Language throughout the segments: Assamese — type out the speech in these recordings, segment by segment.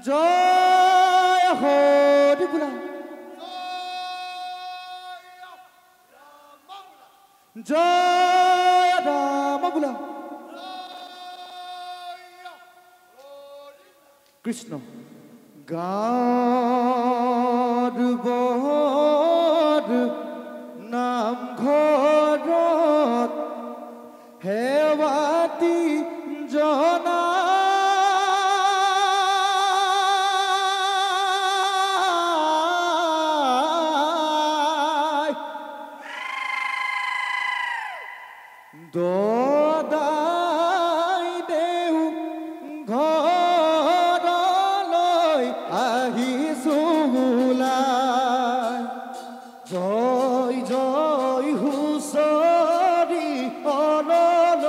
জয় হৰি বোলা জয় ৰাম বোলা কৃষ্ণ গাঁৱৰ বৰ নামঘৰত হেৱাতি জনা দদাই দেউ ঘৰলৈ আহিছোঁ ওলাই জয় জয় হুঁচৰি অনল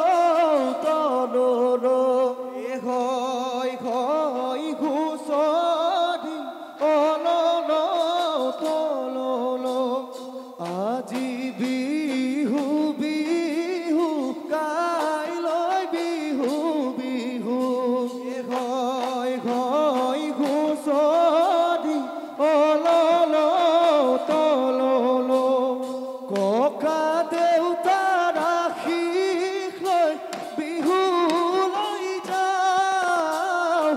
তলল হয় হয় হুঁচৰি অনল তলল আজি বিহু বিহু কাইলৈ বিহু বিহু হয় হয় হুঁচৰি অনল তলল ককা দেউতাৰ আশীষ লৈ বিহুলৈ যাওঁ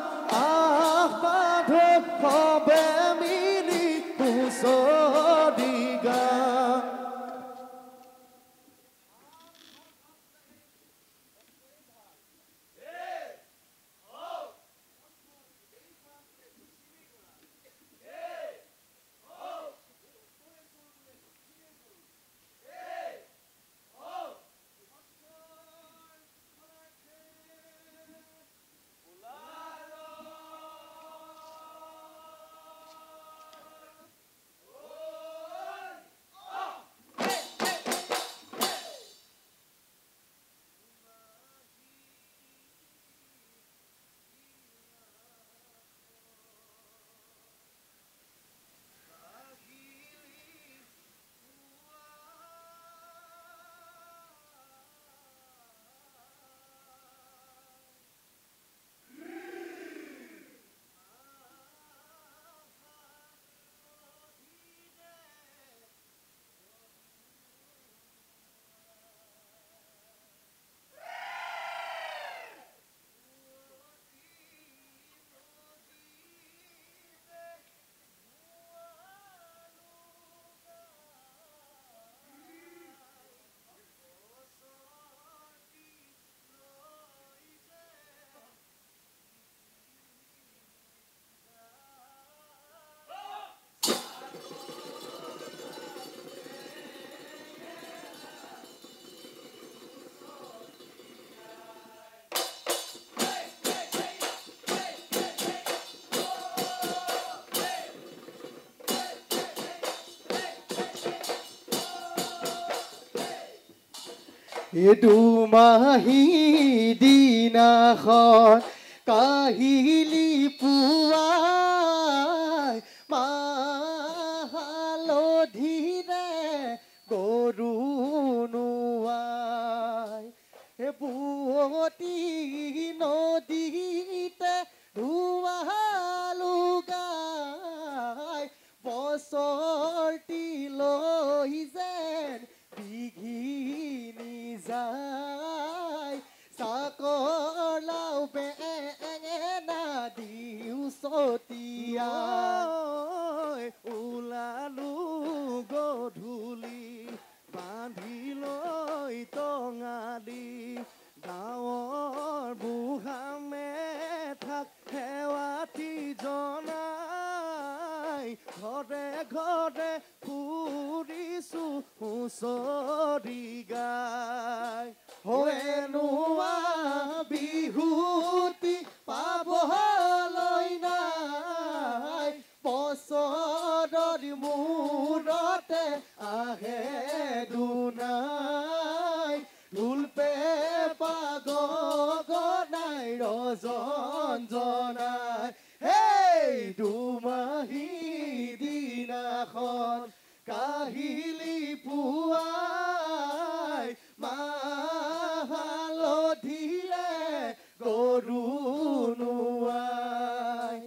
আশাত সবে মিলি হুঁচৰি গাওঁ দুমাহী দিনাখন কাহিলি পুৱাই মাহালধিৰে গৰু নোৱাই বুৱতী নদীতে ধুৱালো গাই বছৰটি লৈ যেন বিঘিনি যায় চাকলাও বেঙেনা দিও ছটিয়াই ওলালো গধূলি বান্ধি লৈ টঙালি গাঁৱৰ বুঢ়া মেঠাক সেৱাতি জনাই ঘৰে ঘৰে ফুৰিছো হুঁচৰি গাই হেনুৱা বিহুতি পাবলৈ নাই বছৰৰ মূৰতে আহে দুনাই ঢোল পেঁপা গগনাই ৰজন জনাই হেই দুমাহী দিনাখন কাহিলি পুৱাই মাহালধিৰে গৰু নোৱাই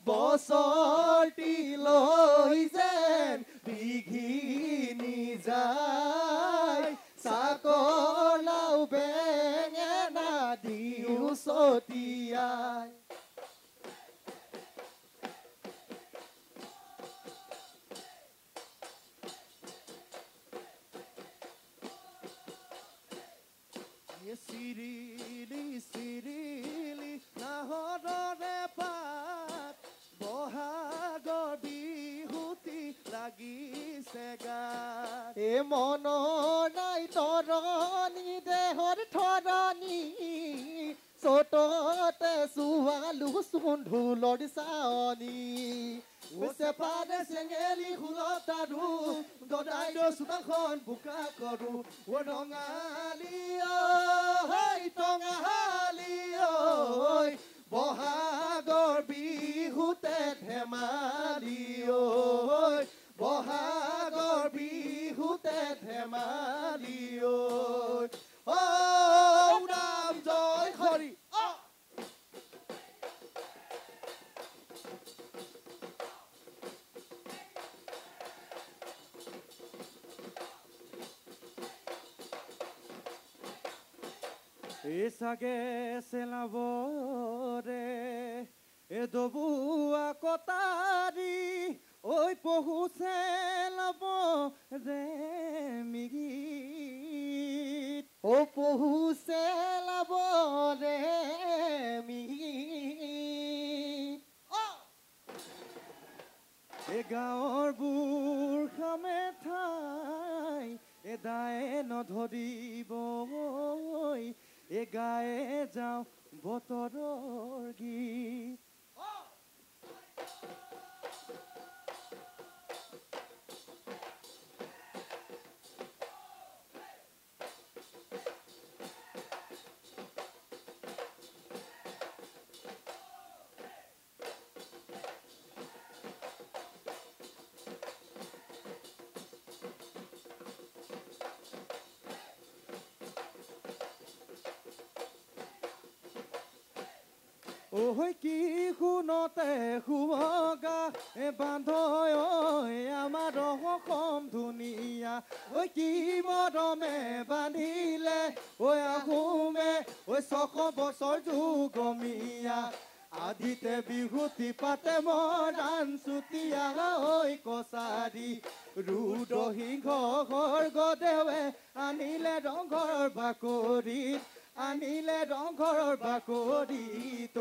বছৰটি লৈ যেন বিঘিনি যায় চাকলাও বেঙেনা দিও ছটিয়াই চিৰিলি চিৰিলি নাহৰৰে পাত বহাগৰ বিহুতি লাগিছে গাত মনৰ নাই তৰণি দেহৰ থৰণি চততে চোৱালো চোন ঢোলৰ চাৱনি চেপাৰে চেঙেলি খুলতাৰু গদাই চোতালখন বোকা কৰো ৰঙালী টঙালী বহাগৰ বিহুতে ধেমালি বহাগৰ বিহুতে ধেমালি নাম জয় হৰি চাগে চেলাবৰে দবুয়া কটাৰী ঐ পহু চেলাব ৰে মিগিত পহু চেলাব ৰে মিগিত গাঁৱৰ বুঢ় খামে ঠাই দায়ে নধৰিব গায়ে যাওঁ বতৰৰ গীত কি শুনতে শুৱগা বান্ধৈ আমাৰ অসম ধুনীয়া কি মৰমে বান্ধিলে আহোমে 600 বছৰ যুগমীয়া আদিতে বিহুতি পাতে মৰাণ চুতীয়া কছাৰী ৰুদ সিংহ স্বৰ্গদেৱে আনিলে ৰংঘৰৰ বাকৰিত আনিলে ৰংঘৰৰ বাকৰিত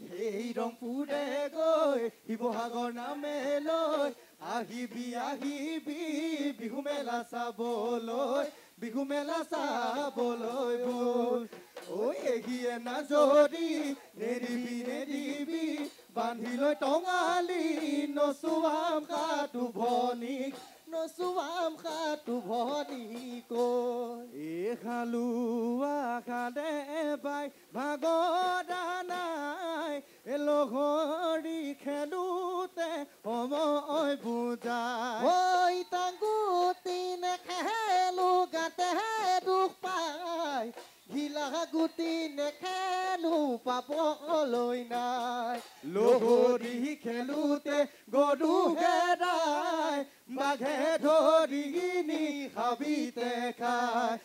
সেই ৰংপুৰে গৈ শিৱসাগৰ নামে লৈ আহিবি আহিবি বিহু মেলা চাবলৈ বল এগিয়ে নাজৰি নেৰিবি নেৰিবি বান্ধি লৈ টঙালি নচুৱাম খাটো ভনীক নচুৱাম খাটো ভনীক খালুৱা খাদে বাই ভাগৰা নাই লগৰী খেলোতে সময় বুজাই টাংগুটি নেখেলো গাতে দুখ পাই ঘিলা গুটি নেখেলো পাবলৈ নাই লগৰী খেলোতে গৰু হেৰাই বাঘে ধৰি নি হাবিতে খাই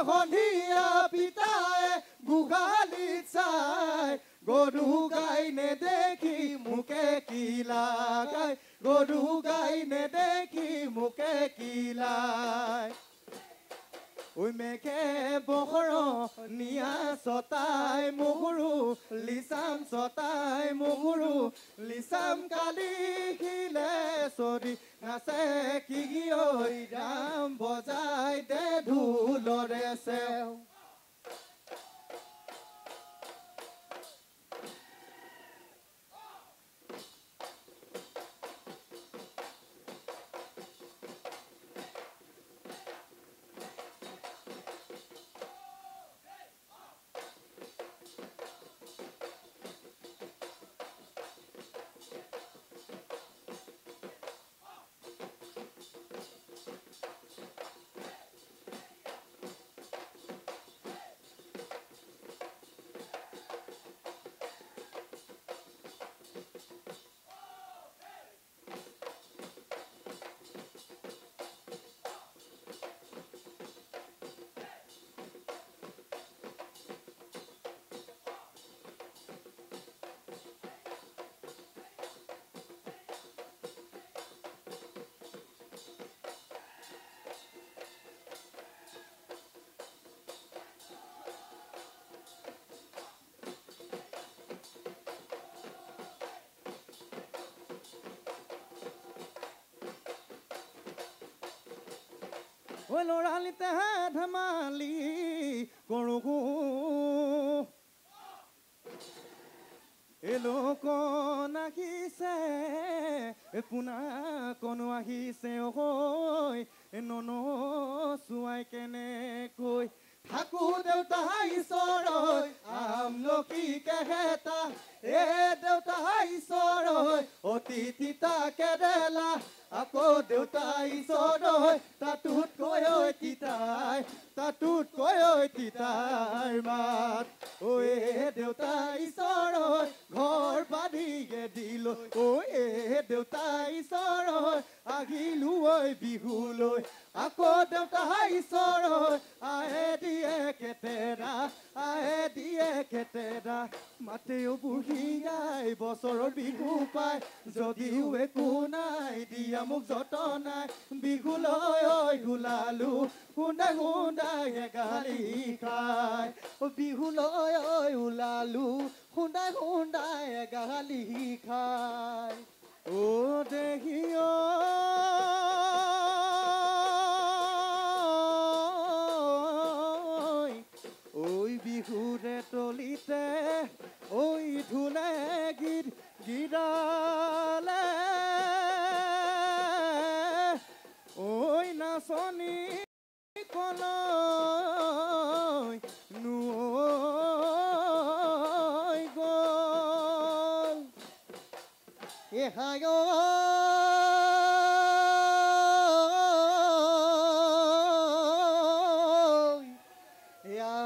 সন্ধিয়া পিতাই গোহালিত চাই গৰু গাই নেদেখি মোকে কিলাই গৰু গাই নেদেখি মোকে কিলাই মেঘে বহৰ নিয়া ছটাই মুহুৰু লিচাম ছটাই মুহুৰু লিচাম কালি খিলে চৰি নাচে কি ৰাম বজাই দে ঢোলৰে চেও ঐ ল'ৰালিতে ধেমালি কৰোঁ এলোকন আহিছে পোনা কনো আহিছে ঐ ননচুৱাই কেনেকৈ থাকো দেউতা ঈশ্বৰ আমলখি কেহেতা এ দেউতা ঈশ্বৰ অতি তিতা কেৰেলা আকৌ দেউতা ঈশ্বৰ তাতোতকৈ তিতাই মাত ঐ দেউতা ঈশ্বৰ ঘৰ বান্ধিয়ে দিলো ঐ দেউতা ঈশ্বৰ আহিলো ঐ বিহুলৈ আকৌ দেউতা ঈশ্বৰ আহে দিয়ে কেতেৰা মাতেও বুঢ়ীয়াই বছৰৰ বিহু পাই যদিও একো নাই দিয়া মোক যতনাই বিহুলৈ ঐ ওলালো খুন্দাই গালি খাই বিহুলৈ ঐ ওলালো খুন্দাই গালি খাই ও দেহিও বিহুৰে তলিতে ঐ ধুনে গীৰালে ঐ নাচনী কলৈ নৈ গ'ল এহায়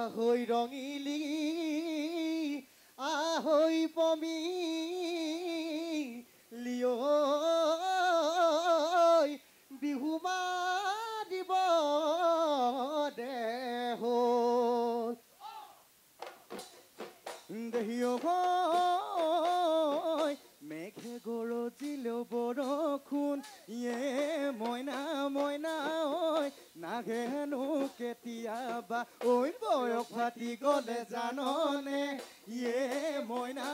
আহৈ ৰঙিলি আহৈ পমি লিঅ বিহু মাৰিব দেহ দেহিও মেঘে গৰজিলেও বৰষুণ ইয়ে মইনা ঐ নাঘেনো কেতিয়াবা ঐ বয়স ফাটি গ'লে জাননে ইয়ে মইনা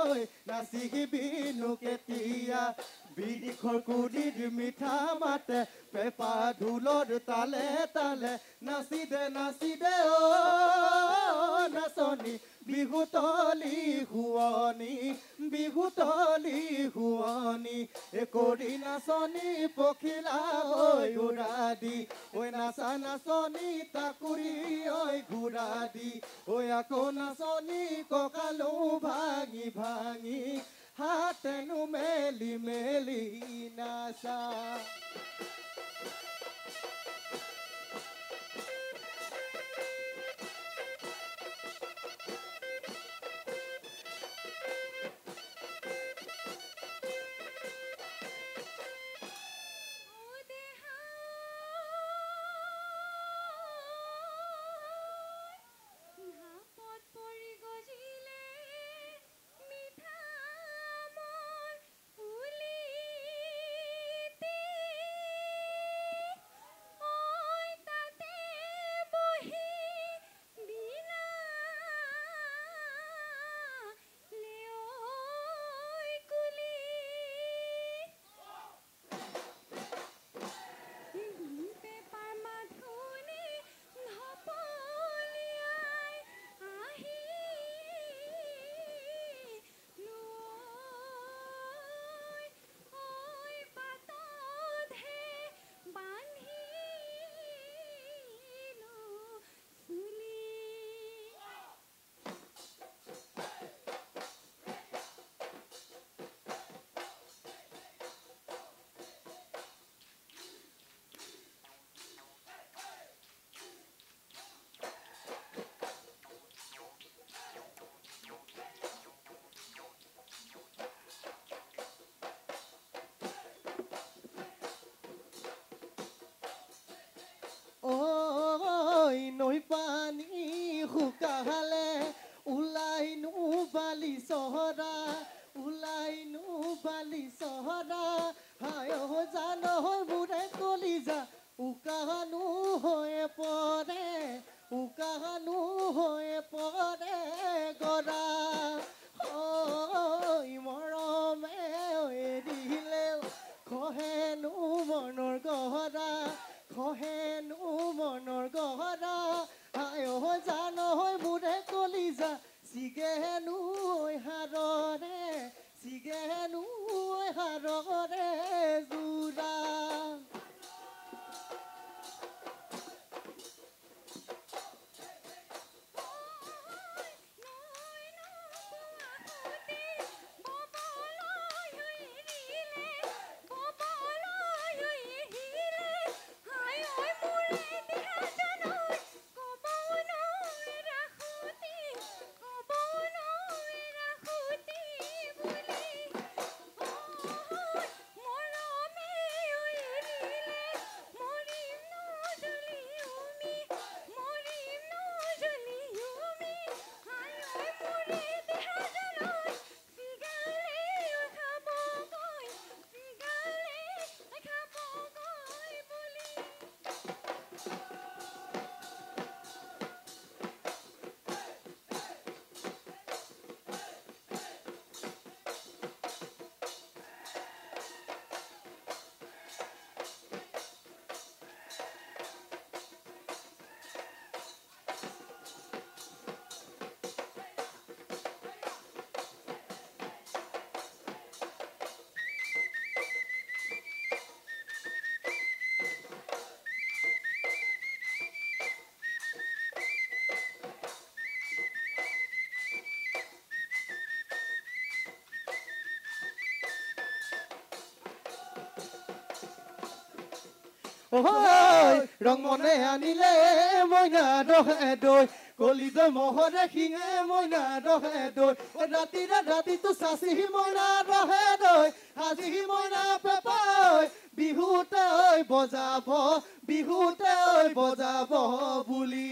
ঐ নাচিবিনো কেতিয়া বিদিশৰ কুলিৰ মিঠা মাতে পেপা ঢোলৰ তালে নাচি দে ঐ নাচনী বিহুতলি শুৱনি কৰি নাচনী পখিলা ঐ উৰা দি ঐ নাচা নাচনী তাকুৰি ঐ ঘূৰা দি ঐ আকৌ নাচনী কঁকালো ভাঙি হাতেনো মেলি নাচা নৈ পানী শুকালে ওলাইনো বালি চহৰা হায় জান বুঢ়ে কলিজা উকাহানো হৈ পৰে গৰা মৰমে এৰিলে খহেনো মনৰ গহৰা খহে ঐ ৰং মনে আনিলে মইনা দহে দৈ কলিজৈ মহৰে শিঙে মইনা দহে দৈ ৰাতিৰে ৰাতিটো চাচি মইনা দহে দৈ আজি মইনা পেপাই বিহুতে বজাব বিহুতে বজাব বুলি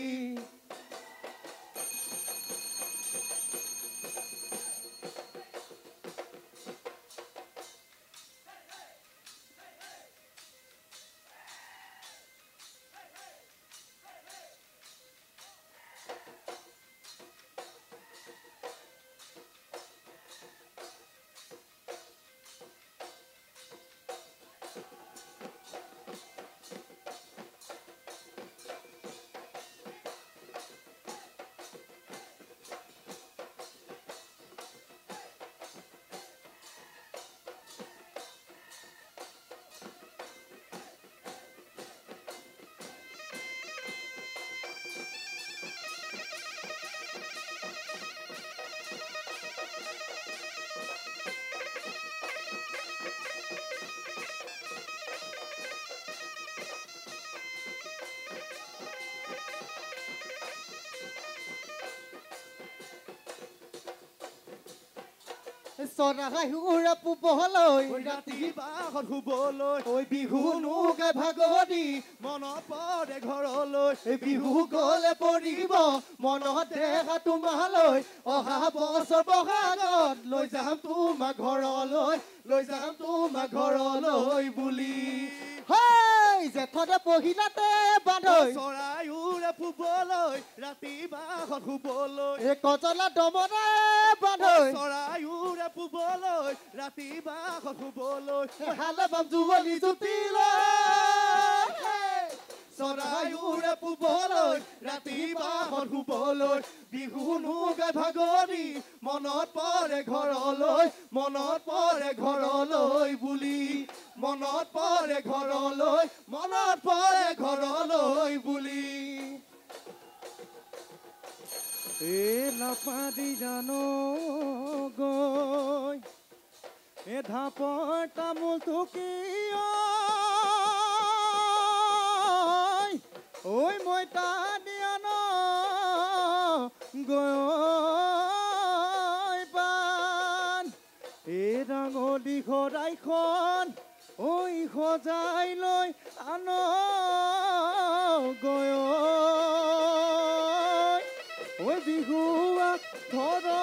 চৰাই উৰা পুবলৈ ৰাতি বাহত শুবলৈ ঐ বিহু নুগে ভাগৰি মনত পৰে ঘৰলৈ বিহু গলে পৰিব মনত দেখা তোমালৈ অহা বছৰ বহাগত লৈ যাম তোমাক ঘৰলৈ বুলি জেঠতে পহিলাতে বান্ধৈ চৰাই উৰে ফুবলৈ ৰাতি বাহত শুবলৈ কজলা দমনে বান্ধৈ চৰাই উৰে ফুবলৈ ৰাতি বাহত শুবলৈ হালে বাম যুৱলী জুতিলৈ চৰাই উৰে ফুবলৈ ৰাতি বাহত শুবলৈ বিহু নুগে ভাগৰি মনত পৰে ঘৰলৈ বুলি মনত পৰে ঘৰলৈ বুলি লাপাদি জানো গৈ ধাপৰ তামোল থুকি ঐ মই তাদিয়া ন গৈ পান ডাঙলি সদায়খন ঐ সজাই লৈ আন গৈ ঐ বিহুৱাক ধৰ